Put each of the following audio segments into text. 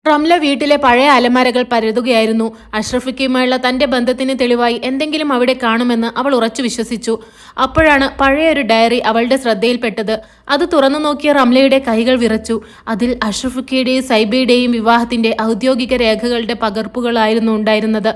റംല വീട്ടിലെ പഴയ അലമാരകൾ പരതുകയായിരുന്നു. അഷ്റഫിക്കയുമായുള്ള തന്റെ ബന്ധത്തിന് തെളിവായി എന്തെങ്കിലും അവിടെ കാണുമെന്ന് അവൾ ഉറച്ചു വിശ്വസിച്ചു. അപ്പോഴാണ് പഴയൊരു ഡയറി അവളുടെ ശ്രദ്ധയിൽപ്പെട്ടത്. അത് തുറന്നു നോക്കിയ റംലയുടെ കൈകൾ വിറച്ചു. അതിൽ അഷ്റഫിക്കയുടെയും സൈബയുടെയും വിവാഹത്തിന്റെ ഔദ്യോഗിക രേഖകളുടെ പകർപ്പുകളായിരുന്നു ഉണ്ടായിരുന്നത്.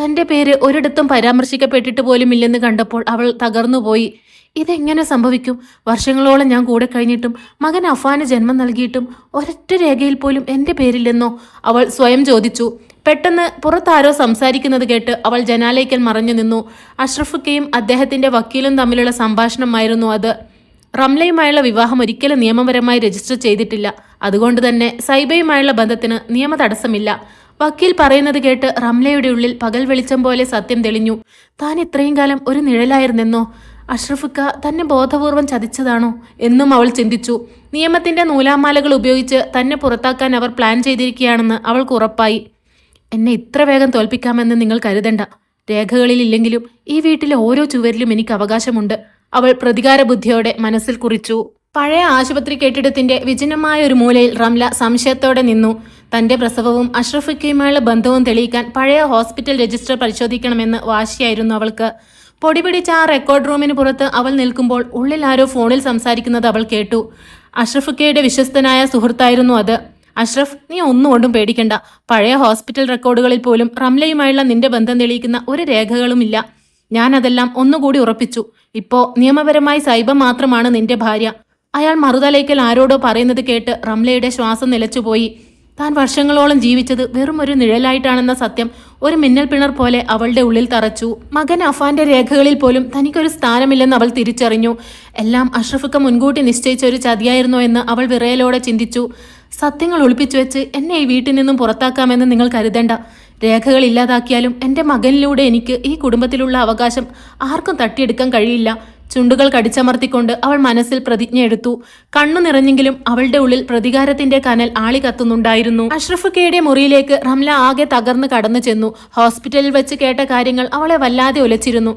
തന്റെ പേര് ഒരിടത്തും പരാമർശിക്കപ്പെട്ടിട്ട് പോലുമില്ലെന്ന് കണ്ടപ്പോൾ അവൾ തകർന്നുപോയി. ഇതെങ്ങനെ സംഭവിക്കും? വർഷങ്ങളോളം ഞാൻ കൂടെ കഴിഞ്ഞിട്ടും മകൻ അഫാന് ജന്മം നൽകിയിട്ടും ഒരൊറ്റ രേഖയിൽ പോലും എൻ്റെ പേരില്ലെന്നോ അവൾ സ്വയം ചോദിച്ചു. പെട്ടെന്ന് പുറത്താരോ സംസാരിക്കുന്നത് കേട്ട് അവൾ ജനാലയ്ക്കൽ മറഞ്ഞു നിന്നു. അഷ്റഫുക്കയും അദ്ദേഹത്തിന്റെ വക്കീലും തമ്മിലുള്ള സംഭാഷണമായിരുന്നു അത്. റംലയുമായുള്ള വിവാഹം ഒരിക്കലും നിയമപരമായി രജിസ്റ്റർ ചെയ്തിട്ടില്ല. അതുകൊണ്ട് തന്നെ സൈബയുമായുള്ള ബന്ധത്തിന് നിയമ തടസ്സമില്ല. വക്കീൽ പറയുന്നത് കേട്ട് റംലയുടെ ഉള്ളിൽ പകൽ വെളിച്ചം പോലെ സത്യം തെളിഞ്ഞു. താൻ ഇത്രയും കാലം ഒരു നിഴലായിരുന്നെന്നോ? അഷ്റഫുക്ക തന്നെ ബോധപൂർവം ചതിച്ചതാണോ എന്നും അവൾ ചിന്തിച്ചു. നിയമത്തിന്റെ നൂലാമാലകൾ ഉപയോഗിച്ച് തന്നെ പുറത്താക്കാൻ അവർ പ്ലാൻ ചെയ്തിരിക്കുകയാണെന്ന് അവൾക്ക് ഉറപ്പായി. എന്നെ ഇത്ര വേഗം തോൽപ്പിക്കാമെന്ന് നിങ്ങൾ കരുതണ്ട. രേഖകളിലില്ലെങ്കിലും ഈ വീട്ടിലെ ഓരോ ചുവരിലും എനിക്ക് അവകാശമുണ്ട്, അവൾ പ്രതികാര ബുദ്ധിയോടെ മനസ്സിൽ കുറിച്ചു. പഴയ ആശുപത്രി കെട്ടിടത്തിന്റെ വിജനമായ ഒരു മൂലയിൽ റംല സംശയത്തോടെ നിന്നു. തന്റെ പ്രസവവും അഷ്റഫുക്കയുമായുള്ള ബന്ധവും തെളിയിക്കാൻ പഴയ ഹോസ്പിറ്റൽ രജിസ്റ്റർ പരിശോധിക്കണമെന്ന് വാശിയായിരുന്നു അവൾക്ക്. പൊടിപിടിച്ച ആ റെക്കോർഡ് റൂമിന് പുറത്ത് അവൾ നിൽക്കുമ്പോൾ ഉള്ളിൽ ആരോ ഫോണിൽ സംസാരിക്കുന്നത് അവൾ കേട്ടു. അഷ്റഫുക്കയുടെ വിശ്വസ്തനായ സുഹൃത്തായിരുന്നു അത്. അഷ്റഫ്, നീ ഒന്നുകൊണ്ടും പേടിക്കണ്ട. പഴയ ഹോസ്പിറ്റൽ റെക്കോർഡുകളിൽ പോലും റംലയുമായുള്ള നിന്റെ ബന്ധം തെളിയിക്കുന്ന ഒരു രേഖകളുമില്ല. ഞാൻ അതെല്ലാം ഒന്നുകൂടി ഉറപ്പിച്ചു. ഇപ്പോ നിയമപരമായി സൈബ മാത്രമാണ് നിന്റെ ഭാര്യ. അയാൾ മറുതലയ്ക്കൽ ആരോടോ പറയുന്നത് കേട്ട് റംലയുടെ ശ്വാസം നിലച്ചുപോയി. താൻ വർഷങ്ങളോളം ജീവിച്ചത് വെറും ഒരു നിഴലായിട്ടാണെന്ന സത്യം ഒരു മിന്നൽ പിണർ പോലെ അവളുടെ ഉള്ളിൽ തറച്ചു. മകൻ അഫാന്റെ രേഖകളിൽ പോലും തനിക്കൊരു സ്ഥാനമില്ലെന്ന് അവൾ തിരിച്ചറിഞ്ഞു. എല്ലാം അഷ്റഫുക്ക മുൻകൂട്ടി നിശ്ചയിച്ച ഒരു ചതിയായിരുന്നോ എന്ന് അവൾ വിറയലോടെ ചിന്തിച്ചു. സത്യങ്ങൾ ഒളിപ്പിച്ചു വെച്ച് എന്നെ ഈ വീട്ടിൽ നിന്നും പുറത്താക്കാമെന്ന് നിങ്ങൾ കരുതണ്ട. രേഖകൾ ഇല്ലാതാക്കിയാലും എൻ്റെ മകനിലൂടെ എനിക്ക് ഈ കുടുംബത്തിലുള്ള അവകാശം ആർക്കും തട്ടിയെടുക്കാൻ കഴിയില്ല. ചുണ്ടുകൾ കടിച്ചമർത്തിക്കൊണ്ട് അവൾ മനസ്സിൽ പ്രതിജ്ഞ എടുത്തു. കണ്ണു നിറഞ്ഞെങ്കിലും അവളുടെ ഉള്ളിൽ പ്രതികാരത്തിന്റെ കനൽ ആളി കത്തുന്നുണ്ടായിരുന്നു. അഷ്റഫുക്കയുടെ മുറിയിലേക്ക് റംല ആകെ തകർന്ന് കടന്നു ചെന്നു. ഹോസ്പിറ്റലിൽ വെച്ച് കേട്ട കാര്യങ്ങൾ അവളെ വല്ലാതെ ഉലച്ചിരുന്നു.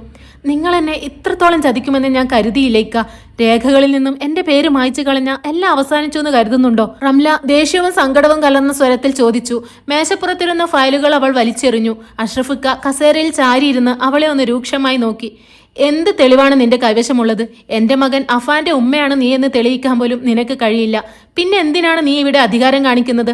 നിങ്ങൾ എന്നെ ഇത്രത്തോളം ചതിക്കുമെന്ന് ഞാൻ കരുതിയില്ലേക്ക. രേഖകളിൽ നിന്നും എന്റെ പേര് മായ്ച്ചു കളഞ്ഞ എല്ലാം അവസാനിച്ചു എന്ന് കരുതുന്നുണ്ടോ? റംല ദേഷ്യവും സങ്കടവും കലർന്ന സ്വരത്തിൽ ചോദിച്ചു. മേശപ്പുറത്തിരുന്ന ഫയലുകൾ അവൾ വലിച്ചെറിഞ്ഞു. അഷ്റഫുക്ക കസേരയിൽ ചാരിയിരുന്ന് അവളെ ഒന്ന് രൂക്ഷമായി നോക്കി. എന്ത് തെളിവാണ് നിന്റെ കൈവശമുള്ളത്? എന്റെ മകൻ അഫാന്റെ ഉമ്മയാണ് നീ എന്ന് തെളിയിക്കാൻ പോലും നിനക്ക് കഴിയില്ല. പിന്നെ എന്തിനാണ് നീ ഇവിടെ അധികാരം കാണിക്കുന്നത്?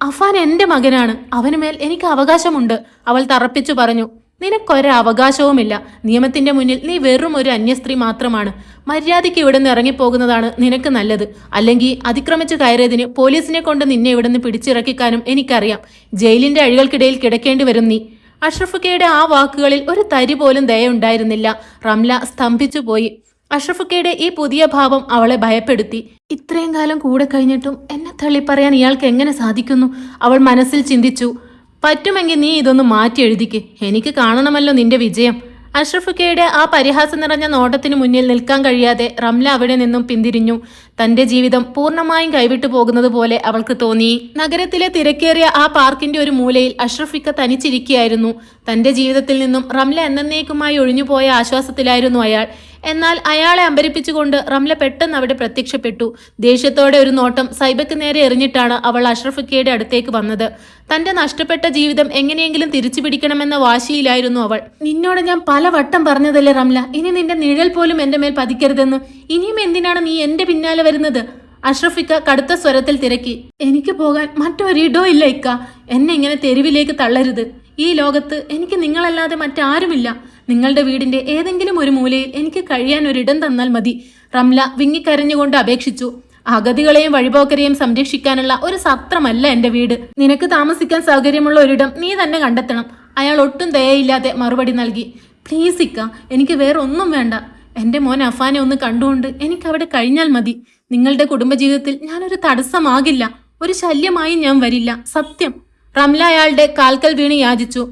അഫാൻ എന്റെ മകനാണ്, അവനുമേൽ എനിക്ക് അവകാശമുണ്ട്, അവൾ തറപ്പിച്ചു പറഞ്ഞു. നിനക്കൊരു അവകാശവുമില്ല. നിയമത്തിന്റെ മുന്നിൽ നീ വെറും ഒരു അന്യസ്ത്രീ മാത്രമാണ്. മര്യാദയ്ക്ക് ഇവിടെ നിന്ന് ഇറങ്ങിപ്പോകുന്നതാണ് നിനക്ക് നല്ലത്. അല്ലെങ്കിൽ അതിക്രമിച്ച് കയറിയതിന് പോലീസിനെ കൊണ്ട് നിന്നെ ഇവിടെ നിന്ന് പിടിച്ചിറക്കിക്കാനും എനിക്കറിയാം. ജയിലിന്റെ അഴികൾക്കിടയിൽ കിടക്കേണ്ടി വരും നീ. അഷ്റഫുക്കയുടെ ആ വാക്കുകളിൽ ഒരു തരി പോലും ദയുണ്ടായിരുന്നില്ല. റംല സ്തംഭിച്ചു പോയി. അഷ്റഫുക്കയുടെ ഈ പുതിയ ഭാവം അവളെ ഭയപ്പെടുത്തി. ഇത്രയും കാലം കൂടെ കഴിഞ്ഞിട്ടും എന്നെ തള്ളിപ്പറയാൻ ഇയാൾക്ക് എങ്ങനെ സാധിക്കുന്നു? അവൾ മനസ്സിൽ ചിന്തിച്ചു. പറ്റുമെങ്കിൽ നീ ഇതൊന്ന് മാറ്റി എഴുതിക്ക്. എനിക്ക് കാണണമല്ലോ നിന്റെ വിജയം. അഷ്റഫുക്കയുടെ ആ പരിഹാസം നിറഞ്ഞ നോട്ടത്തിന് മുന്നിൽ നിൽക്കാൻ കഴിയാതെ റംല അവിടെ നിന്നും പിന്തിരിഞ്ഞു. തന്റെ ജീവിതം പൂർണ്ണമായും കൈവിട്ടു പോകുന്നത് പോലെ അവൾക്ക് തോന്നി. നഗരത്തിലെ തിരക്കേറിയ ആ പാർക്കിന്റെ ഒരു മൂലയിൽ അഷ്റഫിക്ക തനിച്ചിരിക്കുകയായിരുന്നു. തന്റെ ജീവിതത്തിൽ നിന്നും റംല എന്നേക്കുമായി ഒഴിഞ്ഞുപോയ ആശ്വാസത്തിലായിരുന്നു അയാൾ. എന്നാൽ അയാളെ അമ്പരിപ്പിച്ചുകൊണ്ട് റംല പെട്ടെന്ന് അവിടെ പ്രത്യക്ഷപ്പെട്ടു. ദേഷ്യത്തോടെ ഒരു നോട്ടം സൈബയ്ക്ക് നേരെ എറിഞ്ഞിട്ടാണ് അവൾ അഷ്റഫുക്കയുടെ അടുത്തേക്ക് വന്നത്. തന്റെ നഷ്ടപ്പെട്ട ജീവിതം എങ്ങനെയെങ്കിലും തിരിച്ചു പിടിക്കണമെന്ന വാശിയിലായിരുന്നു അവൾ. നിന്നോട് ഞാൻ പലവട്ടം പറഞ്ഞതല്ലേ റംല, ഇനി നിന്റെ നിഴൽ പോലും എന്റെ മേൽ പതിക്കരുതെന്ന്. ഇനിയും എന്തിനാണ് നീ എന്റെ പിന്നാലെ വരുന്നത്? അഷ്റഫിക്ക കടുത്ത സ്വരത്തിൽ തിരക്കി. എനിക്ക് പോകാൻ മറ്റൊരിടോ ഇല്ല ഇക്ക. എന്നെ ഇങ്ങനെ തെരുവിലേക്ക് തള്ളരുത്. ഈ ലോകത്ത് എനിക്ക് നിങ്ങളല്ലാതെ മറ്റാരുമില്ല. നിങ്ങളുടെ വീടിന്റെ ഏതെങ്കിലും ഒരു മൂലയിൽ എനിക്ക് കഴിയാൻ ഒരിടം തന്നാൽ മതി. റംല വിങ്ങിക്കരഞ്ഞുകൊണ്ട് അപേക്ഷിച്ചു. അഗതികളെയും വഴിപോക്കരെയും സംരക്ഷിക്കാനുള്ള ഒരു സത്രമല്ല എന്റെ വീട്. നിനക്ക് താമസിക്കാൻ സൗകര്യമുള്ള ഒരിടം നീ തന്നെ കണ്ടെത്തണം. അയാൾ ഒട്ടും ദയയില്ലാതെ മറുപടി നൽകി. പ്ലീസ് ഇക്ക, എനിക്ക് വേറെ ഒന്നും വേണ്ട. എന്റെ മോൻ അഫാനെ ഒന്ന് കണ്ടുകൊണ്ട് എനിക്ക് അവിടെ കഴിഞ്ഞാൽ മതി. നിങ്ങളുടെ കുടുംബജീവിതത്തിൽ ഞാനൊരു തടസ്സമാകില്ല. ഒരു ശല്യമായി ഞാൻ വരില്ല, സത്യം. റംല അയാളുടെ കാൽക്കൽ വീണ് യാചിച്ചു.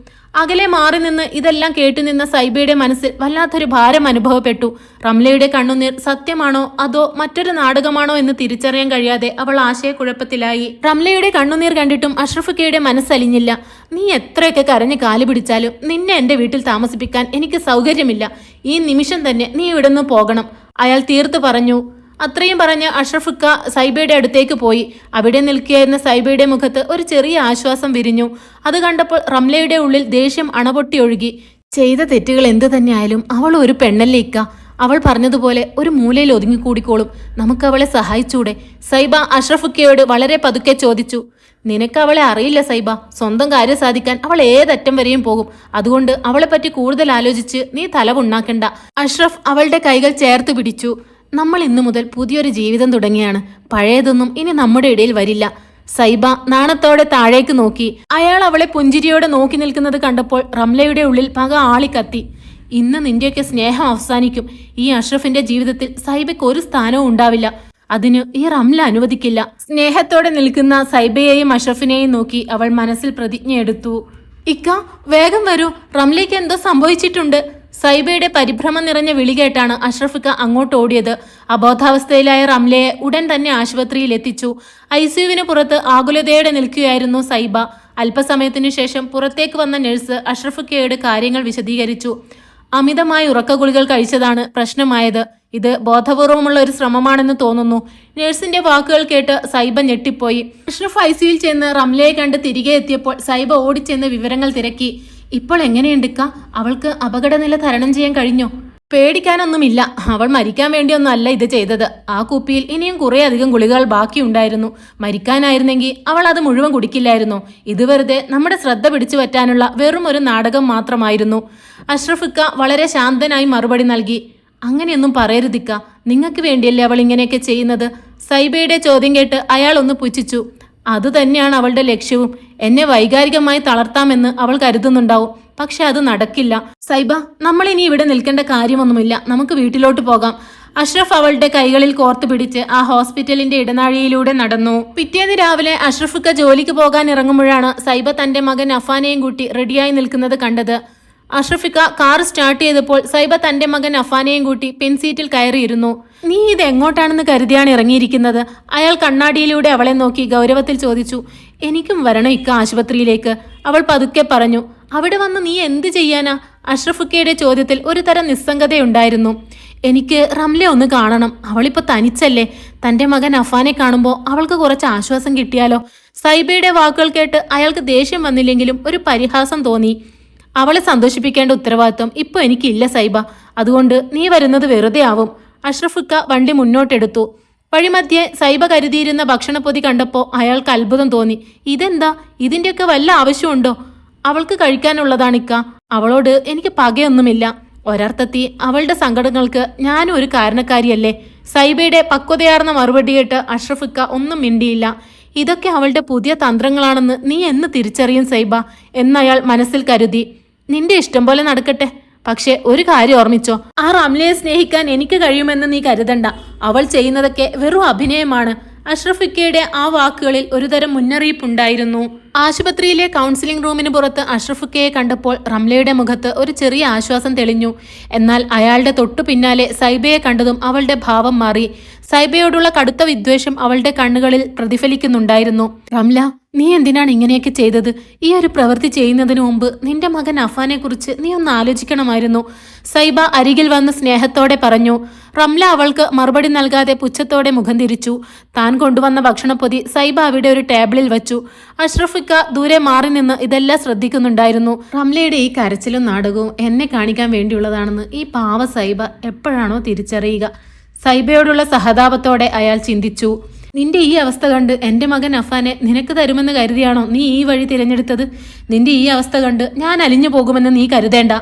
അകലെ മാറി നിന്ന് ഇതെല്ലാം കേട്ടുനിന്ന സൈബയുടെ മനസ്സിൽ വല്ലാത്തൊരു ഭാരം അനുഭവപ്പെട്ടു. റംലയുടെ കണ്ണുനീർ സത്യമാണോ അതോ മറ്റൊരു നാടകമാണോ എന്ന് തിരിച്ചറിയാൻ കഴിയാതെ അവൾ ആശയക്കുഴപ്പത്തിലായി. റംലയുടെ കണ്ണുനീർ കണ്ടിട്ടും അഷ്റഫുക്കയുടെ മനസ്സലിഞ്ഞില്ല. നീ എത്രയൊക്കെ കരഞ്ഞ് കാലു പിടിച്ചാലും നിന്നെ എന്റെ വീട്ടിൽ താമസിപ്പിക്കാൻ എനിക്ക് സൗകര്യമില്ല. ഈ നിമിഷം തന്നെ നീ ഇവിടുന്ന് പോകണം, അയാൾ തീർത്തു പറഞ്ഞു. അത്രയും പറഞ്ഞ് അഷ്റഫിക്ക സൈബയുടെ അടുത്തേക്ക് പോയി. അവിടെ നിൽക്കുകയായിരുന്ന സൈബയുടെ മുഖത്ത് ഒരു ചെറിയ ആശ്വാസം വിരിഞ്ഞു. അത് കണ്ടപ്പോൾ റംലയുടെ ഉള്ളിൽ ദേഷ്യം അണപൊട്ടി ഒഴുകി. ചെയ്ത തെറ്റുകൾ എന്തു തന്നെയായാലും അവൾ ഒരു പെണ്ണല്ലേ ഇക്ക. അവൾ പറഞ്ഞതുപോലെ ഒരു മൂലയിൽ ഒതുങ്ങിക്കൂടിക്കോളും. നമുക്ക് അവളെ സഹായിച്ചൂടെ? സൈബ അഷ്റഫുക്കയോട് വളരെ പതുക്കെ ചോദിച്ചു. നിനക്ക് അവളെ അറിയില്ല സൈബ. സ്വന്തം കാര്യം സാധിക്കാൻ അവൾ ഏതറ്റം വരെയും പോകും. അതുകൊണ്ട് അവളെപ്പറ്റി കൂടുതൽ ആലോചിച്ച് നീ തലവുണ്ണാക്കണ്ട. അഷ്റഫ് അവളുടെ കൈകൾ ചേർത്ത് പിടിച്ചു. നമ്മൾ ഇന്നു മുതൽ പുതിയൊരു ജീവിതം തുടങ്ങിയാണ്. പഴയതൊന്നും ഇനി നമ്മുടെ ഇടയിൽ വരില്ല. സൈബ നാണത്തോടെ താഴേക്ക് നോക്കി. അയാൾ അവളെ പുഞ്ചിരിയോടെ നോക്കി നിൽക്കുന്നത് കണ്ടപ്പോൾ റംലയുടെ ഉള്ളിൽ പക ആളിക്കത്തി. ഇന്ന് നിന്റെയൊക്കെ സ്നേഹം അവസാനിക്കും. ഈ അഷ്റഫിന്റെ ജീവിതത്തിൽ സൈബയ്ക്ക് ഒരു സ്ഥാനവും ഉണ്ടാവില്ല. അതിന് ഈ റംല അനുവദിക്കില്ല. സ്നേഹത്തോടെ നിൽക്കുന്ന സൈബയെയും അഷ്റഫിനെയും നോക്കി അവൾ മനസ്സിൽ പ്രതിജ്ഞയെടുത്തു. ഇക്ക, വേഗം വരൂ, റംലയ്ക്ക് എന്തോ സംഭവിച്ചിട്ടുണ്ട്. സൈബയുടെ പരിഭ്രമം നിറഞ്ഞ വിളി കേട്ടാണ് അഷ്റഫിക്ക അങ്ങോട്ട് ഓടിയത്. അബോധാവസ്ഥയിലായ റംലയെ ഉടൻ തന്നെ ആശുപത്രിയിൽ എത്തിച്ചു. ഐസിയുവിന് പുറത്ത് ആകുലതയോടെ നിൽക്കുകയായിരുന്നു സൈബ. അല്പസമയത്തിനു ശേഷം പുറത്തേക്ക് വന്ന നഴ്സ് അഷ്റഫിക്കയോട് കാര്യങ്ങൾ വിശദീകരിച്ചു. അമിതമായി ഉറക്കഗുളികൾ കഴിച്ചതാണ് പ്രശ്നമായത്. ഇത് ബോധപൂർവമുള്ള ഒരു ശ്രമമാണെന്ന് തോന്നുന്നു. നഴ്സിന്റെ വാക്കുകൾ കേട്ട് സൈബ ഞെട്ടിപ്പോയി. അഷ്റഫ് ഐസിയിൽ ചെന്ന് റംലയെ കണ്ട് തിരികെ എത്തിയപ്പോൾ സൈബ ഓടിച്ചെന്ന് വിവരങ്ങൾ തിരക്കി. ഇപ്പോൾ എങ്ങനെയുണ്ടിക്ക? അവൾക്ക് അപകടനില തരണം ചെയ്യാൻ കഴിഞ്ഞോ? പേടിക്കാനൊന്നുമില്ല. അവൾ മരിക്കാൻ വേണ്ടിയൊന്നുമല്ല ഇത് ചെയ്തത്. ആ കുപ്പിയിൽ ഇനിയും കുറേ അധികം ഗുളികകൾ ബാക്കിയുണ്ടായിരുന്നു. മരിക്കാനായിരുന്നെങ്കിൽ അവൾ അത് മുഴുവൻ കുടിക്കില്ലായിരുന്നു. ഇത് വെറുതെ നമ്മുടെ ശ്രദ്ധ പിടിച്ചു പറ്റാനുള്ള വെറും ഒരു നാടകം മാത്രമായിരുന്നു. അഷ്റഫിക്ക വളരെ ശാന്തനായി മറുപടി നൽകി. അങ്ങനെയൊന്നും പറയരുതിക്ക. നിങ്ങൾക്ക് വേണ്ടിയല്ലേ അവൾ ഇങ്ങനെയൊക്കെ ചെയ്യുന്നത്? സൈബയുടെ ചോദ്യം കേട്ട് അയാൾ ഒന്ന് പുച്ഛിച്ചു. അതുതന്നെയാണ് അവളുടെ ലക്ഷ്യവും. എന്നെ വൈകാരികമായി തളർത്താമെന്ന് അവൾ കരുതുന്നുണ്ടാവും. പക്ഷെ അത് നടക്കില്ല. സൈബ, നമ്മളിനി ഇവിടെ നിൽക്കേണ്ട കാര്യമൊന്നുമില്ല. നമുക്ക് വീട്ടിലോട്ട് പോകാം. അഷ്റഫ് അവളുടെ കൈകളിൽ കോർത്തു പിടിച്ച് ആ ഹോസ്പിറ്റലിന്റെ ഇടനാഴിയിലൂടെ നടന്നു. പിറ്റേന്ന് രാവിലെ അഷ്റഫിക്ക ജോലിക്ക് പോകാൻ ഇറങ്ങുമ്പോഴാണ് സൈബ തന്റെ മകൻ അഫാനെയും കൂട്ടി റെഡിയായി നിൽക്കുന്നത് കണ്ടത്. അഷ്റഫിക്ക കാർ സ്റ്റാർട്ട് ചെയ്തപ്പോൾ സൈബ തന്റെ മകൻ അഫാനെയും കൂട്ടി പിൻസീറ്റിൽ കയറിയിരുന്നു. നീ ഇത് എങ്ങോട്ടാണെന്ന് കരുതിയാണ് ഇറങ്ങിയിരിക്കുന്നത്? അയാൾ കണ്ണാടിയിലൂടെ അവളെ നോക്കി ഗൗരവത്തിൽ ചോദിച്ചു. എനിക്കും വരണം ഇക്ക ആശുപത്രിയിലേക്ക്, അവൾ പതുക്കെ പറഞ്ഞു. അവിടെ വന്ന് നീ എന്ത് ചെയ്യാനാ? അഷ്റഫിക്കയുടെ ചോദ്യത്തിൽ ഒരു തരം നിസ്സംഗതയുണ്ടായിരുന്നു. എനിക്ക് റംലെ ഒന്ന് കാണണം. അവളിപ്പോ തനിച്ചല്ലേ. തന്റെ മകൻ അഫാനെ കാണുമ്പോൾ അവൾക്ക് കുറച്ച് ആശ്വാസം കിട്ടിയാലോ? സൈബയുടെ വാക്കുകൾ കേട്ട് അയാൾക്ക് ദേഷ്യം വന്നില്ലെങ്കിലും ഒരു പരിഹാസം തോന്നി. അവളെ സന്തോഷിപ്പിക്കേണ്ട ഉത്തരവാദിത്വം ഇപ്പൊ എനിക്കില്ല സൈബ. അതുകൊണ്ട് നീ വരുന്നത് വെറുതെ ആവും. അഷ്റഫിക്ക വണ്ടി മുന്നോട്ടെടുത്തു. വഴിമധ്യേ സൈബ കരുതിയിരുന്ന ഭക്ഷണപ്പൊതി കണ്ടപ്പോൾ അയാൾക്ക് അത്ഭുതം തോന്നി. ഇതെന്താ? ഇതിന്റെയൊക്കെ വല്ല ആവശ്യമുണ്ടോ? അവൾക്ക് കഴിക്കാനുള്ളതാണിക്ക. അവളോട് എനിക്ക് പകയൊന്നുമില്ല. ഒരർത്ഥത്തിൽ അവളുടെ സങ്കടങ്ങൾക്ക് ഞാനും ഒരു കാരണക്കാരിയല്ലേ? സൈബയുടെ പക്വതയാർന്ന മറുപടി കേട്ട് അഷ്റഫിക്ക ഒന്നും മിണ്ടിയില്ല. ഇതൊക്കെ അവളുടെ പുതിയ തന്ത്രങ്ങളാണെന്ന് നീ എന്ന് തിരിച്ചറിയും സൈബ എന്നയാൾ മനസ്സിൽ കരുതി. നിന്റെ ഇഷ്ടം പോലെ നടക്കട്ടെ. പക്ഷെ ഒരു കാര്യം ഓർമ്മിച്ചോ, ആ റംലയെ സ്നേഹിക്കാൻ എനിക്ക് കഴിയുമെന്ന് നീ കരുതണ്ട. അവൾ ചെയ്യുന്നതൊക്കെ വെറും അഭിനയമാണ്. അഷ്റഫിക്കയുടെ ആ വാക്കുകളിൽ ഒരുതരം മുന്നറിയിപ്പുണ്ടായിരുന്നു. ആശുപത്രിയിലെ കൗൺസിലിംഗ് റൂമിന് പുറത്ത് അഷ്റഫിക്കയെ കണ്ടപ്പോൾ റംലയുടെ മുഖത്ത് ഒരു ചെറിയ ആശ്വാസം തെളിഞ്ഞു. എന്നാൽ അയാളുടെ തൊട്ടു പിന്നാലെ സൈബയെ കണ്ടതും അവളുടെ ഭാവം മാറി. സൈബയോടുള്ള കടുത്ത വിദ്വേഷം അവളുടെ കണ്ണുകളിൽ പ്രതിഫലിക്കുന്നുണ്ടായിരുന്നു. റംല, നീ എന്തിനാണ് ഇങ്ങനെയൊക്കെ ചെയ്തത്? ഈ ഒരു പ്രവൃത്തി ചെയ്യുന്നതിന് മുമ്പ് നിന്റെ മകൻ അഫാനെ കുറിച്ച് നീ ഒന്ന് ആലോചിക്കണമായിരുന്നു. സൈബ അരികിൽ വന്ന് സ്നേഹത്തോടെ പറഞ്ഞു. റംല അവൾക്ക് മറുപടി നൽകാതെ പുച്ഛത്തോടെ മുഖം തിരിച്ചു. താൻ കൊണ്ടുവന്ന ഭക്ഷണപ്പൊതി സൈബ അവിടെ ഒരു ടേബിളിൽ വെച്ചു. അഷ്റഫിക്ക ദൂരെ മാറി നിന്ന് ഇതെല്ലാം ശ്രദ്ധിക്കുന്നുണ്ടായിരുന്നു. റംലയുടെ ഈ കരച്ചിലും നാടകവും എന്നെ കാണിക്കാൻ വേണ്ടിയുള്ളതാണെന്ന് ഈ പാവ സൈബ എപ്പോഴാണോ തിരിച്ചറിയുക? സൈബയോടുള്ള സഹതാപത്തോടെ അയാൾ ചിന്തിച്ചു. നിന്റെ ഈ അവസ്ഥ കണ്ട് എൻ്റെ മകൻ അഫാനെ നിനക്ക് തരുമെന്ന് കരുതിയാണോ നീ ഈ വഴി തിരഞ്ഞെടുത്തത്? നിന്റെ ഈ അവസ്ഥ കണ്ട് ഞാൻ അലിഞ്ഞു പോകുമെന്ന് നീ കരുതേണ്ട.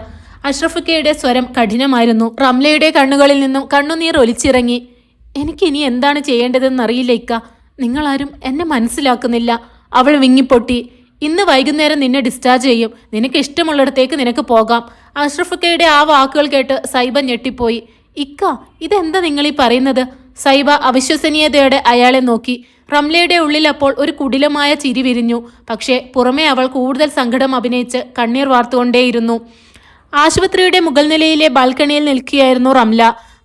അഷ്റഫിക്കയുടെ സ്വരം കഠിനമായിരുന്നു. റംലയുടെ കണ്ണുകളിൽ നിന്നും കണ്ണുനീർ ഒലിച്ചിറങ്ങി. എനിക്കിനി എന്താണ് ചെയ്യേണ്ടതെന്നറിയില്ല ഇക്ക. നിങ്ങളാരും എന്നെ മനസ്സിലാക്കുന്നില്ല. അവൾ വിങ്ങിപ്പൊട്ടി. ഇന്ന് വൈകുന്നേരം നിന്നെ ഡിസ്ചാർജ് ചെയ്യും. നിനക്ക് ഇഷ്ടമുള്ളിടത്തേക്ക് നിനക്ക് പോകാം. അഷ്റഫിക്കയുടെ ആ വാക്കുകൾ കേട്ട് സൈബ ഞെട്ടിപ്പോയി. ഇക്ക, ഇതെന്താ നിങ്ങളീ പറയുന്നത്? സൈബ അവിശ്വസനീയതയോടെ അയാളെ നോക്കി. റംലയുടെ ഉള്ളിൽ അപ്പോൾ ഒരു കുടിലമായ ചിരി വിരിഞ്ഞു. പക്ഷേ പുറമേ അവൾ കൂടുതൽ സങ്കടം അഭിനയിച്ച് കണ്ണീർ വാർത്തുകൊണ്ടേയിരുന്നു. ആശുപത്രിയുടെ മുകൾ നിലയിലെ ബാൽക്കണിയിൽ നിൽക്കുകയായിരുന്നു റംല.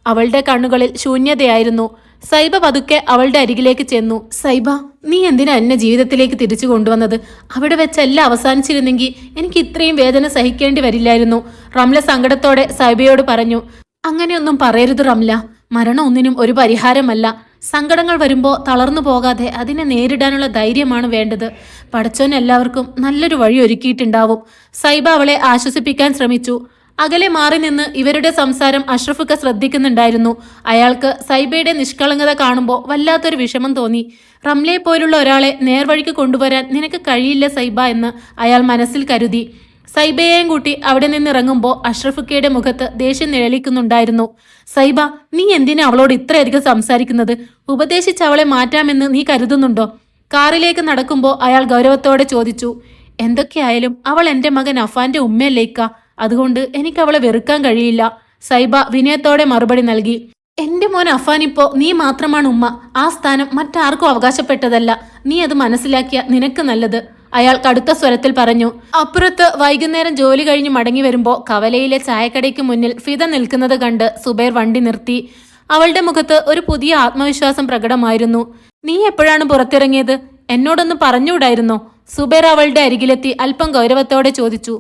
അവളുടെ കണ്ണുകളിൽ ശൂന്യതയായിരുന്നു. സൈബ പതുക്കെ അവളുടെ അരികിലേക്ക് ചെന്നു. സൈബ, നീ എന്തിനാ എന്നെ ജീവിതത്തിലേക്ക് തിരിച്ചു കൊണ്ടുവന്നത്? അവിടെ വെച്ചെല്ലാം അവസാനിച്ചിരുന്നെങ്കിൽ എനിക്ക് ഇത്രയും വേദന സഹിക്കേണ്ടി വരില്ലായിരുന്നു. റംല സങ്കടത്തോടെ സൈബയോട് പറഞ്ഞു. അങ്ങനെയൊന്നും പറയരുത് റംല. മരണം ഒന്നിനും ഒരു പരിഹാരമല്ല. സങ്കടങ്ങൾ വരുമ്പോൾ തളർന്നു പോകാതെ അതിനെ നേരിടാനുള്ള ധൈര്യമാണ് വേണ്ടത്. പടച്ചോൻ എല്ലാവർക്കും നല്ലൊരു വഴി ഒരുക്കിയിട്ടുണ്ടാവും. സൈബ അവളെ ആശ്വസിപ്പിക്കാൻ ശ്രമിച്ചു. അകലെ മാറി നിന്ന് ഇവരുടെ സംസാരം അഷ്റഫുക്ക ശ്രദ്ധിക്കുന്നുണ്ടായിരുന്നു. അയാൾക്ക് സൈബയുടെ നിഷ്കളങ്കത കാണുമ്പോൾ വല്ലാത്തൊരു വിഷമം തോന്നി. റംലയെ പോലുള്ള ഒരാളെ നേർവഴിക്ക് കൊണ്ടുവരാൻ നിനക്ക് കഴിയില്ല സൈബ എന്ന് അയാൾ മനസ്സിൽ കരുതി. സൈബയെയും കൂട്ടി അവിടെ നിന്നിറങ്ങുമ്പോൾ അഷ്റഫുക്കയുടെ മുഖത്ത് ദേഷ്യം നിഴലിക്കുന്നുണ്ടായിരുന്നു. സൈബ, നീ എന്തിനാ അവളോട് ഇത്രയധികം സംസാരിക്കുന്നത്? ഉപദേശിച്ച് അവളെ മാറ്റാമെന്ന് നീ കരുതുന്നുണ്ടോ? കാറിലേക്ക് നടക്കുമ്പോൾ അയാൾ ഗൗരവത്തോടെ ചോദിച്ചു. എന്തൊക്കെയായാലും അവൾ എന്റെ മകൻ അഫാന്റെ ഉമ്മയല്ലേക്ക, അതുകൊണ്ട് എനിക്ക് അവളെ വെറുക്കാൻ കഴിയില്ല. സൈബ വിനയത്തോടെ മറുപടി നൽകി. എന്റെ മോൻ അഫാനിപ്പോ നീ മാത്രമാണ് ഉമ്മ. ആ സ്ഥാനം മറ്റാർക്കും അവകാശപ്പെട്ടതല്ല. നീ അത് മനസ്സിലാക്കിയ നിനക്ക് നല്ലത്, അയാൾ കടുത്ത സ്വരത്തിൽ പറഞ്ഞു. അപ്പുറത്ത് വൈകുന്നേരം ജോലി കഴിഞ്ഞ് മടങ്ങി വരുമ്പോൾ കവലയിലെ ചായക്കടയ്ക്ക് മുന്നിൽ ഫിദ നിൽക്കുന്നത് കണ്ട് സുബൈർ വണ്ടി നിർത്തി. അവളുടെ മുഖത്ത് ഒരു പുതിയ ആത്മവിശ്വാസം പ്രകടമായിരുന്നു. നീ എപ്പോഴാണ് പുറത്തിറങ്ങിയത്? എന്നോടൊന്ന് പറഞ്ഞുകൂടായിരുന്നോ? സുബൈർ അവളുടെ അരികിലെത്തി അല്പം ഗൗരവത്തോടെ ചോദിച്ചു.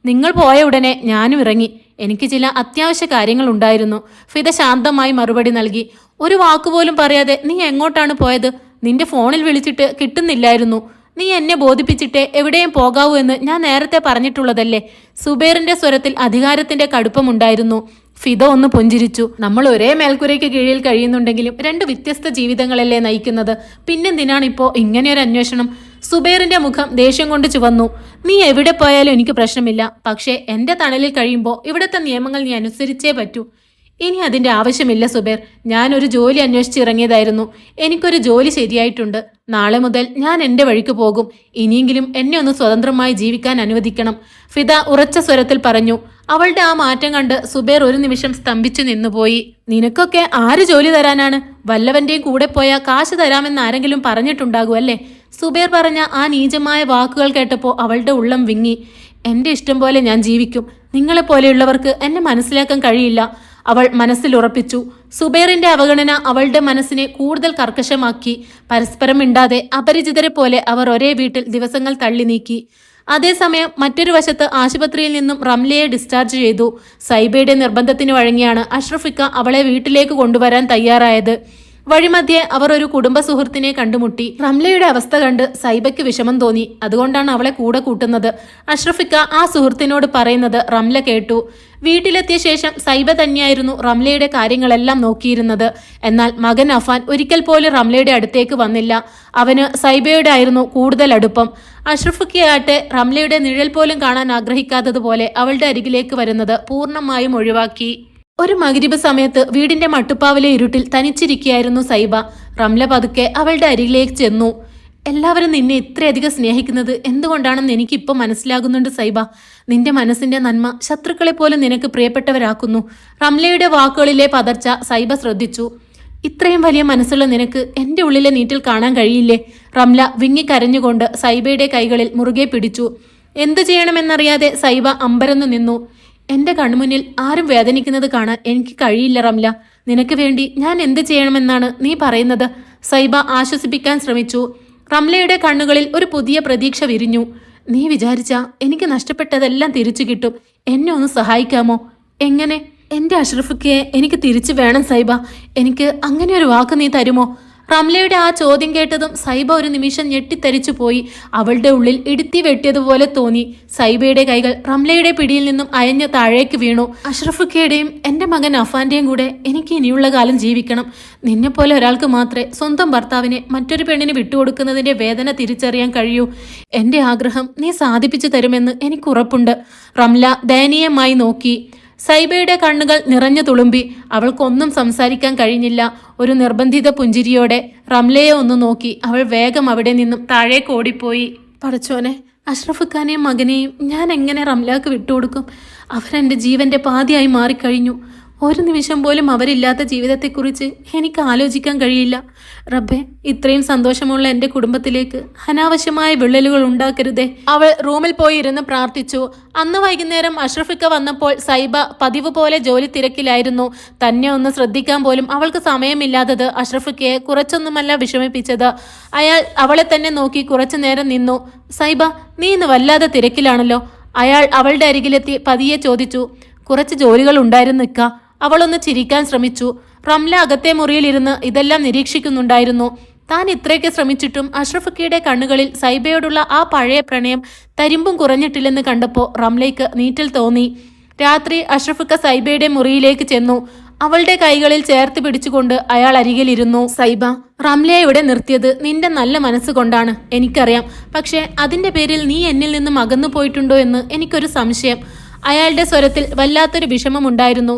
നിങ്ങൾ പോയ ഉടനെ ഞാനും ഇറങ്ങി. എനിക്ക് ചില അത്യാവശ്യ കാര്യങ്ങൾ ഉണ്ടായിരുന്നു. ഫിദ ശാന്തമായി മറുപടി നൽകി. ഒരു വാക്കുപോലും പറയാതെ നീ എങ്ങോട്ടാണ് പോയത്? നിന്റെ ഫോണിൽ വിളിച്ചിട്ട് കിട്ടുന്നില്ലായിരുന്നു. നീ എന്നെ ബോധിപ്പിച്ചിട്ടേ എവിടെയും പോകാവൂ എന്ന് ഞാൻ നേരത്തെ പറഞ്ഞിട്ടുള്ളതല്ലേ? സുബൈറിന്റെ സ്വരത്തിൽ അധികാരത്തിന്റെ കടുപ്പമുണ്ടായിരുന്നു. ഫിദ ഒന്ന് പുഞ്ചിരിച്ചു. നമ്മൾ ഒരേ മേൽക്കുരയ്ക്ക് കീഴിൽ കഴിയുന്നുണ്ടെങ്കിലും രണ്ട് വ്യത്യസ്ത ജീവിതങ്ങളല്ലേ നയിക്കുന്നത്. പിന്നെന്തിനാണിപ്പോ ഇങ്ങനെയൊരു അന്വേഷണം? സുബൈറിന്റെ മുഖം ദേഷ്യം കൊണ്ട് ചുവന്നു. നീ എവിടെ പോയാലും എനിക്ക് പ്രശ്നമില്ല. പക്ഷേ എന്റെ തണലിൽ കഴിയുമ്പോൾ ഇവിടുത്തെ നിയമങ്ങൾ നീ അനുസരിച്ചേ പറ്റൂ. ഇനി അതിന്റെ ആവശ്യമില്ല സുബൈർ. ഞാനൊരു ജോലി അന്വേഷിച്ചിറങ്ങിയതായിരുന്നു. എനിക്കൊരു ജോലി ശരിയായിട്ടുണ്ട്. നാളെ മുതൽ ഞാൻ എന്റെ വഴിക്ക് പോകും. ഇനിയെങ്കിലും എന്നെ ഒന്ന് സ്വതന്ത്രമായി ജീവിക്കാൻ അനുവദിക്കണം, ഫിദ ഉറച്ച സ്വരത്തിൽ പറഞ്ഞു. അവളുടെ ആ മാറ്റം കണ്ട് സുബൈർ ഒരു നിമിഷം സ്തംഭിച്ചു നിന്നുപോയി. നിനക്കൊക്കെ ആര് ജോലി തരാനാണ്? വല്ലവന്റെയും കൂടെ പോയാൽ കാശ് തരാമെന്ന് ആരെങ്കിലും പറഞ്ഞിട്ടുണ്ടാകും അല്ലേ? സുബൈർ പറഞ്ഞ ആ നീചമായ വാക്കുകൾ കേട്ടപ്പോൾ അവളുടെ ഉള്ളം വിങ്ങി. എന്റെ ഇഷ്ടം പോലെ ഞാൻ ജീവിക്കും. നിങ്ങളെപ്പോലെയുള്ളവർക്ക് എന്നെ മനസ്സിലാക്കാൻ കഴിയില്ല, അവൾ മനസ്സിൽ ഉറപ്പിച്ചു. സുബൈറിന്റെ അവഗണന അവളുടെ മനസ്സിനെ കൂടുതൽ കർക്കശമാക്കി. പരസ്പരം മിണ്ടാതെ അപരിചിതരെ പോലെ അവർ ഒരേ വീട്ടിൽ ദിവസങ്ങൾ തള്ളി നീക്കി. അതേസമയം മറ്റൊരു വശത്ത് ആശുപത്രിയിൽ നിന്നും റംലയെ ഡിസ്ചാർജ് ചെയ്തു. സൈബയുടെ നിർബന്ധത്തിന് വഴങ്ങിയാണ് അഷ്റഫിക്ക അവളെ വീട്ടിലേക്ക് കൊണ്ടുവരാൻ തയ്യാറായത്. വഴിമധ്യേ അവർ ഒരു കുടുംബ സുഹൃത്തിനെ കണ്ടുമുട്ടി. റംലയുടെ അവസ്ഥ കണ്ട് സൈബയ്ക്ക് വിഷമം തോന്നി. അതുകൊണ്ടാണ് അവളെ കൂടെ കൂട്ടുന്നത്. അഷ്റഫിക്ക ആ സുഹൃത്തിനോട് പറയുന്നത് റംല കേട്ടു. വീട്ടിലെത്തിയ ശേഷം സൈബ തന്നെയായിരുന്നു റംലയുടെ കാര്യങ്ങളെല്ലാം നോക്കിയിരുന്നത്. എന്നാൽ മകൻ അഫാൻ ഒരിക്കൽ പോലും റംലയുടെ അടുത്തേക്ക് വന്നില്ല. അവന് സൈബയുടെ ആയിരുന്നു കൂടുതൽ അടുപ്പം. അഷ്റഫിക്കയാട്ടെ റംലയുടെ നിഴൽ പോലും കാണാൻ ആഗ്രഹിക്കാത്തതുപോലെ അവളുടെ അരികിലേക്ക് വരുന്നത് പൂർണ്ണമായും ഒഴിവാക്കി. ഒരു മഗ്രിബ് സമയത്ത് വീടിന്റെ മട്ടുപ്പാവിലെ ഇരുട്ടിൽ തനിച്ചിരിക്കുകയായിരുന്നു സൈബ. റംല പതുക്കെ അവളുടെ അരികിലേക്ക് ചെന്നു. എല്ലാവരും നിന്നെ ഇത്രയധികം സ്നേഹിക്കുന്നത് എന്തുകൊണ്ടാണെന്ന് എനിക്കിപ്പോൾ മനസ്സിലാകുന്നുണ്ട് സൈബ. നിന്റെ മനസ്സിന്റെ നന്മ ശത്രുക്കളെ പോലും നിനക്ക് പ്രിയപ്പെട്ടവരാക്കുന്നു. റംലയുടെ വാക്കുകളിലെ പതർച്ച സൈബ ശ്രദ്ധിച്ചു. ഇത്രയും വലിയ മനസ്സുള്ള നിനക്ക് എന്റെ ഉള്ളിലെ നീറ്റിൽ കാണാൻ കഴിയില്ലേ? റംല വിങ്ങിക്കരഞ്ഞുകൊണ്ട് സൈബയുടെ കൈകളിൽ മുറുകെ പിടിച്ചു. എന്തു ചെയ്യണമെന്നറിയാതെ സൈബ അമ്പരന്നു നിന്നു. എന്റെ കൺമുന്നിൽ ആരും വേദനിക്കുന്നത് കാണാൻ എനിക്ക് കഴിയില്ല റംല. നിനക്ക് വേണ്ടി ഞാൻ എന്ത് ചെയ്യണമെന്നാണ് നീ പറയുന്നത്? സൈബ ആശ്വസിപ്പിക്കാൻ ശ്രമിച്ചു. റംലയുടെ കണ്ണുകളിൽ ഒരു പുതിയ പ്രതീക്ഷ വിരിഞ്ഞു. നീ വിചാരിച്ചാ എനിക്ക് നഷ്ടപ്പെട്ടതെല്ലാം തിരിച്ചു കിട്ടും. എന്നെ ഒന്ന് സഹായിക്കാമോ? എങ്ങനെ? എന്റെ അഷ്റഫിക്കയെ എനിക്ക് തിരിച്ചു വേണം സൈബ. എനിക്ക് അങ്ങനെ ഒരു വാക്ക് നീ തരുമോ? റംലയുടെ ആ ചോദ്യം കേട്ടതും സൈബ ഒരു നിമിഷം ഞെട്ടിത്തരിച്ചു പോയി. അവളുടെ ഉള്ളിൽ ഇടുത്തി വെട്ടിയതുപോലെ തോന്നി. സൈബയുടെ കൈകൾ റംലയുടെ പിടിയിൽ നിന്നും അയഞ്ഞ് താഴേക്ക് വീണു. അഷ്റഫുക്കയുടെയും എൻ്റെ മകൻ അഫാന്റെയും കൂടെ എനിക്ക് ഇനിയുള്ള കാലം ജീവിക്കണം. നിന്നെപ്പോലെ ഒരാൾക്ക് മാത്രമേ സ്വന്തം ഭർത്താവിനെ മറ്റൊരു പെണ്ണിന് വിട്ടുകൊടുക്കുന്നതിന്റെ വേദന തിരിച്ചറിയാൻ കഴിയൂ. എൻ്റെ ആഗ്രഹം നീ സാധിപ്പിച്ചു തരുമെന്ന് എനിക്ക് ഉറപ്പുണ്ട്. റംല ദയനീയമായി നോക്കി. സൈബയുടെ കണ്ണുകൾ നിറഞ്ഞു തുളുമ്പി. അവൾക്കൊന്നും സംസാരിക്കാൻ കഴിഞ്ഞില്ല. ഒരു നിർബന്ധിത പുഞ്ചിരിയോടെ റംലയെ ഒന്ന് നോക്കി അവൾ വേഗം അവിടെ നിന്നും താഴേക്ക് ഓടിപ്പോയി. പടച്ചോനെ, അഷ്റഫ് ഖാനെയും മകനെയും ഞാൻ എങ്ങനെ റംലാക്ക് വിട്ടുകൊടുക്കും? അവരെൻ്റെ ജീവന്റെ പാതിയായി മാറിക്കഴിഞ്ഞു. ഒരു നിമിഷം പോലും അവരില്ലാത്ത ജീവിതത്തെക്കുറിച്ച് എനിക്ക് ആലോചിക്കാൻ കഴിയില്ല. റബ്ബേ, ഇത്രയും സന്തോഷമുള്ള എൻ്റെ കുടുംബത്തിലേക്ക് അനാവശ്യമായ വിള്ളലുകൾ ഉണ്ടാക്കരുതേ. അവൾ റൂമിൽ പോയി ഇരുന്ന് പ്രാർത്ഥിച്ചു. അന്ന് വൈകുന്നേരം അഷ്റഫിക്ക വന്നപ്പോൾ സൈബ പതിവ് പോലെ ജോലി തിരക്കിലായിരുന്നു. തന്നെ ഒന്ന് ശ്രദ്ധിക്കാൻ പോലും അവൾക്ക് സമയമില്ലാത്തത് അഷ്റഫിക്കയെ കുറച്ചൊന്നുമല്ല വിഷമിപ്പിച്ചത്. അയാൾ അവളെ തന്നെ നോക്കി കുറച്ചു നേരം നിന്നു. സൈബ, നീ ഇന്ന് വല്ലാതെ തിരക്കിലാണല്ലോ? അയാൾ അവളുടെ അരികിലെത്തി പതിയെ ചോദിച്ചു. കുറച്ച് ജോലികൾ ഉണ്ടായിരുന്നു ഇക്ക. അവളൊന്ന് ചിരിക്കാൻ ശ്രമിച്ചു. റംല അകത്തെ മുറിയിലിരുന്ന് ഇതെല്ലാം നിരീക്ഷിക്കുന്നുണ്ടായിരുന്നു. താൻ ഇത്രയൊക്കെ ശ്രമിച്ചിട്ടും അഷ്റഫിക്കയുടെ കണ്ണുകളിൽ സൈബയോടുള്ള ആ പഴയ പ്രണയം തരിമ്പും കുറഞ്ഞിട്ടില്ലെന്ന് കണ്ടപ്പോൾ റംലയ്ക്ക് നീറ്റൽ തോന്നി. രാത്രി അഷ്റഫിക്ക സൈബയുടെ മുറിയിലേക്ക് ചെന്നു. അവളുടെ കൈകളിൽ ചേർത്ത് പിടിച്ചുകൊണ്ട് അയാൾ അരികിലിരുന്നു. സൈബ, റംലയെ ഇവിടെ നിർത്തിയത് നിന്റെ നല്ല മനസ്സുകൊണ്ടാണ്, എനിക്കറിയാം. പക്ഷേ അതിന്റെ പേരിൽ നീ എന്നിൽ നിന്നും അകന്നു പോയിട്ടുണ്ടോ എന്ന് എനിക്കൊരു സംശയം. അയാളുടെ സ്വരത്തിൽ വല്ലാത്തൊരു വിഷമമുണ്ടായിരുന്നു.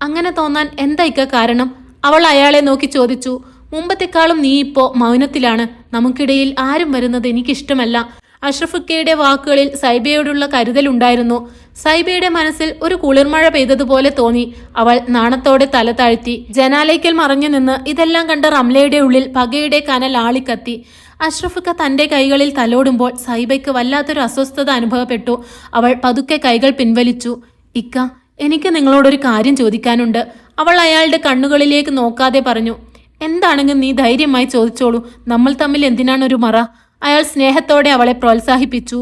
അങ്ങനെ തോന്നാൻ എന്താ കാരണം? അവൾ അയാളെ നോക്കി ചോദിച്ചു. മുമ്പത്തെക്കാളും നീ ഇപ്പോ മൗനത്തിലാണ്. നമുക്കിടയിൽ ആരും വരുന്നത് എനിക്കിഷ്ടമല്ല. അഷ്റഫുക്കയുടെ വാക്കുകളിൽ സൈബയോടുള്ള കരുതലുണ്ടായിരുന്നു. സൈബയുടെ മനസ്സിൽ ഒരു കുളിർമഴ പെയ്തതുപോലെ തോന്നി. അവൾ നാണത്തോടെ തല താഴ്ത്തി. ജനാലയ്ക്കൽ മറഞ്ഞു നിന്ന് ഇതെല്ലാം കണ്ട റംലയുടെ ഉള്ളിൽ പകയുടെ കനൽ ആളിക്കത്തി. അഷ്റഫുക്ക തന്റെ കൈകളിൽ തലോടുമ്പോൾ സൈബയ്ക്ക് വല്ലാത്തൊരു അസ്വസ്ഥത അനുഭവപ്പെട്ടു. അവൾ പതുക്കെ കൈകൾ പിൻവലിച്ചു. ഇക്ക, എനിക്ക് നിങ്ങളോടൊരു കാര്യം ചോദിക്കാനുണ്ട്. അവൾ അയാളുടെ കണ്ണുകളിലേക്ക് നോക്കാതെ പറഞ്ഞു. എന്താണെങ്കിലും നീ ധൈര്യമായി ചോദിച്ചോളൂ. നമ്മൾ തമ്മിൽ എന്തിനാണൊരു മറ? അയാൾ സ്നേഹത്തോടെ അവളെ പ്രോത്സാഹിപ്പിച്ചു.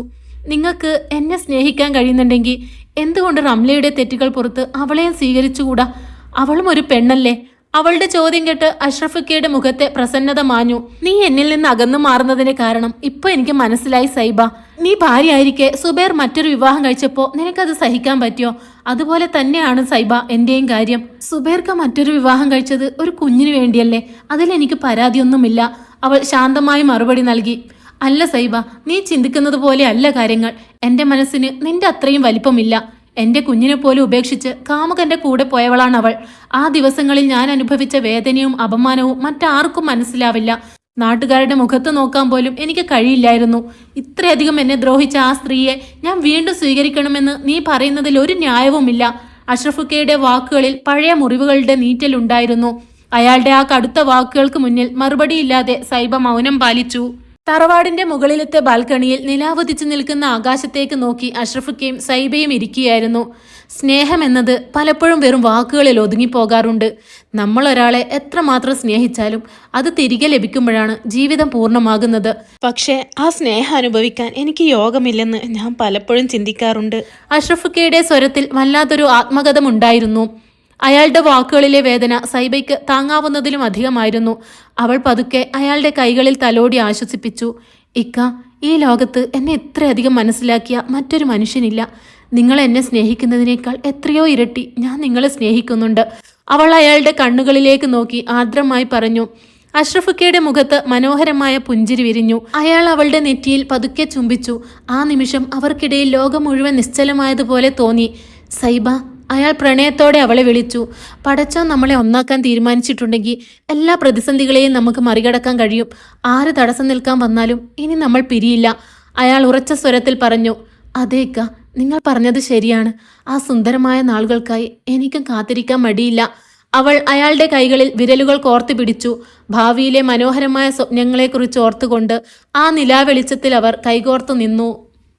നിങ്ങൾക്ക് എന്നെ സ്നേഹിക്കാൻ കഴിയുന്നുണ്ടെങ്കിൽ എന്തുകൊണ്ട് റംലയുടെ തെറ്റുകൾ പുറത്ത് അവളെയും സ്വീകരിച്ചുകൂടാ? അവളും ഒരു പെണ്ണല്ലേ? അവളുടെ ചോദ്യം കേട്ട് അഷ്റഫുക്കയുടെ മുഖത്തെ പ്രസന്നത മാഞ്ഞു. നീ എന്നിൽ നിന്ന് അകന്നു മാറുന്നതിന് കാരണം ഇപ്പൊ എനിക്ക് മനസ്സിലായി സൈബ. നീ ഭാര്യയായിരിക്കെ സുബൈർ മറ്റൊരു വിവാഹം കഴിച്ചപ്പോ നിനക്കത് സഹിക്കാൻ പറ്റിയോ? അതുപോലെ തന്നെയാണ് സൈബ എന്റെയും കാര്യം. സുബൈർക്ക് മറ്റൊരു വിവാഹം കഴിച്ചത് ഒരു കുഞ്ഞിനു വേണ്ടിയല്ലേ? അതിലെനിക്ക് പരാതിയൊന്നുമില്ല. അവൾ ശാന്തമായി മറുപടി നൽകി. അല്ല സൈബ, നീ ചിന്തിക്കുന്നത് പോലെ അല്ല കാര്യങ്ങൾ. എന്റെ മനസ്സിന് നിന്റെ അത്രയും വലിപ്പമില്ല. എന്റെ കുഞ്ഞിനെ പോലും ഉപേക്ഷിച്ച് കാമുകന്റെ കൂടെ പോയവളാണ് അവൾ. ആ ദിവസങ്ങളിൽ ഞാൻ അനുഭവിച്ച വേദനയും അപമാനവും മറ്റാർക്കും മനസ്സിലാവില്ല. നാട്ടുകാരുടെ മുഖത്ത് നോക്കാൻ പോലും എനിക്ക് കഴിയില്ലായിരുന്നു. ഇത്രയധികം എന്നെ ദ്രോഹിച്ച ആ സ്ത്രീയെ ഞാൻ വീണ്ടും സ്വീകരിക്കണമെന്ന് നീ പറയുന്നതിൽ ഒരു ന്യായവുമില്ല. അഷ്റഫുക്കയുടെ വാക്കുകളിൽ പഴയ മുറിവുകളുടെ നീറ്റലുണ്ടായിരുന്നു. അയാളുടെ ആ കടുത്ത വാക്കുകൾക്ക് മുന്നിൽ മറുപടിയില്ലാതെ സൈബ മൗനം പാലിച്ചു. തറവാടിന്റെ മുകളിലത്തെ ബാൽക്കണിയിൽ നിലാവുദിച്ചു നിൽക്കുന്ന ആകാശത്തേക്ക് നോക്കി അഷ്റഫുക്കയും സൈബയും ഇരിക്കുകയായിരുന്നു. സ്നേഹം എന്നത് പലപ്പോഴും വെറും വാക്കുകളിൽ ഒതുങ്ങിപ്പോകാറുണ്ട്. നമ്മൾ ഒരാളെ എത്രമാത്രം സ്നേഹിച്ചാലും അത് തിരികെ ലഭിക്കുമ്പോഴാണ് ജീവിതം പൂർണ്ണമാകുന്നത്. പക്ഷേ ആ സ്നേഹം അനുഭവിക്കാൻ എനിക്ക് യോഗമില്ലെന്ന് ഞാൻ പലപ്പോഴും ചിന്തിക്കാറുണ്ട്. അഷ്റഫുക്കയുടെ സ്വരത്തിൽ വല്ലാത്തൊരു ആത്മകഥമുണ്ടായിരുന്നു. അയാളുടെ വാക്കുകളിലെ വേദന സൈബയ്ക്ക് താങ്ങാവുന്നതിലും അധികമായിരുന്നു. അവൾ പതുക്കെ അയാളുടെ കൈകളിൽ തലോടി ആശ്വസിപ്പിച്ചു. ഇക്ക, ഈ ലോകത്ത് എന്നെ ഇത്രയധികം മനസ്സിലാക്കിയ മറ്റൊരു മനുഷ്യനില്ല. നിങ്ങൾ എന്നെ സ്നേഹിക്കുന്നതിനേക്കാൾ എത്രയോ ഇരട്ടി ഞാൻ നിങ്ങളെ സ്നേഹിക്കുന്നുണ്ട്. അവൾ അയാളുടെ കണ്ണുകളിലേക്ക് നോക്കി ആർദ്രമായി പറഞ്ഞു. അഷ്റഫുക്കയുടെ മുഖത്ത് മനോഹരമായ പുഞ്ചിരി വിരിഞ്ഞു. അയാൾ അവളുടെ നെറ്റിയിൽ പതുക്കെ ചുംബിച്ചു. ആ നിമിഷം അവർക്കിടയിൽ ലോകം മുഴുവൻ നിശ്ചലമായതുപോലെ തോന്നി. സൈബ, അയാൾ പ്രണയത്തോടെ അവളെ വിളിച്ചു. പടച്ചോൻ നമ്മളെ ഒന്നാക്കാൻ തീരുമാനിച്ചിട്ടുണ്ടെങ്കിൽ എല്ലാ പ്രതിസന്ധികളെയും നമുക്ക് മറികടക്കാൻ കഴിയും. ആര് തടസ്സം നിൽക്കാൻ വന്നാലും ഇനി നമ്മൾ പിരിയില്ല. അയാൾ ഉറച്ച സ്വരത്തിൽ പറഞ്ഞു. അതേക്ക, നിങ്ങൾ പറഞ്ഞത് ശരിയാണ്. ആ സുന്ദരമായ നാളുകൾക്കായി എനിക്കും കാത്തിരിക്കാൻ മടിയില്ല. അവൾ അയാളുടെ കൈകളിൽ വിരലുകൾ കോർത്തു പിടിച്ചു. ഭാവിയിലെ മനോഹരമായ സ്വപ്നങ്ങളെക്കുറിച്ച് ഓർത്തുകൊണ്ട് ആ നിലാവെളിച്ചത്തിൽ അവർ കൈകോർത്തു നിന്നു.